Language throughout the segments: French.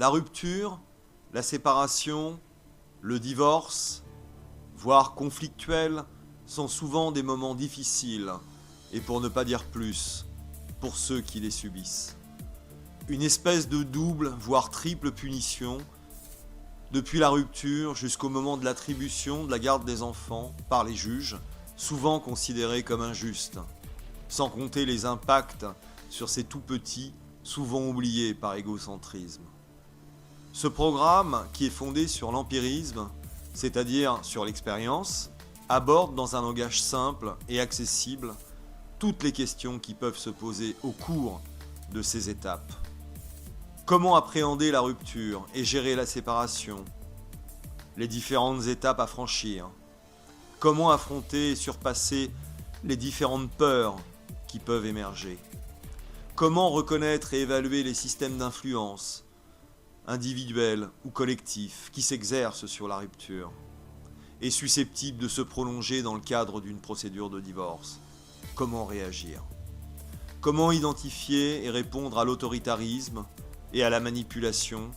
La rupture, la séparation, le divorce, voire conflictuels, sont souvent des moments difficiles, et pour ne pas dire plus, pour ceux qui les subissent. Une espèce de double, voire triple punition, depuis la rupture jusqu'au moment de l'attribution de la garde des enfants par les juges, souvent considérée comme injuste, sans compter les impacts sur ces tout-petits, souvent oubliés par égocentrisme. Ce programme, qui est fondé sur l'empirisme, c'est-à-dire sur l'expérience, aborde dans un langage simple et accessible toutes les questions qui peuvent se poser au cours de ces étapes. Comment appréhender la rupture et gérer la séparation? Les différentes étapes à franchir? Comment affronter et surpasser les différentes peurs qui peuvent émerger? Comment reconnaître et évaluer les systèmes d'influence, individuels ou collectifs, qui s'exercent sur la rupture et susceptibles de se prolonger dans le cadre d'une procédure de divorce? Comment réagir? Comment identifier et répondre à l'autoritarisme et à la manipulation,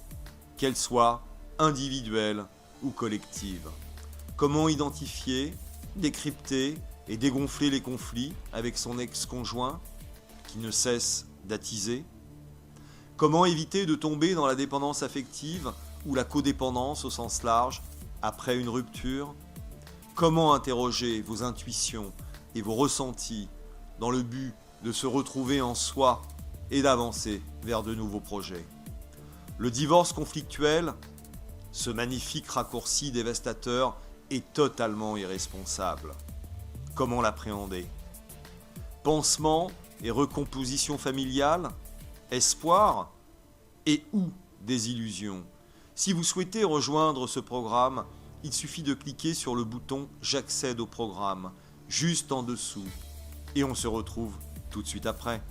qu'elle soit individuelle ou collective? Comment identifier, décrypter et dégonfler les conflits avec son ex-conjoint qui ne cesse d'attiser? Comment éviter de tomber dans la dépendance affective ou la codépendance au sens large après une rupture? Comment interroger vos intuitions et vos ressentis dans le but de se retrouver en soi et d'avancer vers de nouveaux projets? Le divorce conflictuel, ce magnifique raccourci dévastateur, est totalement irresponsable. Comment l'appréhender? Pansement et recomposition familiale? Espoir et ou désillusion? Si vous souhaitez rejoindre ce programme, il suffit de cliquer sur le bouton « J'accède au programme » juste en dessous. Et on se retrouve tout de suite après.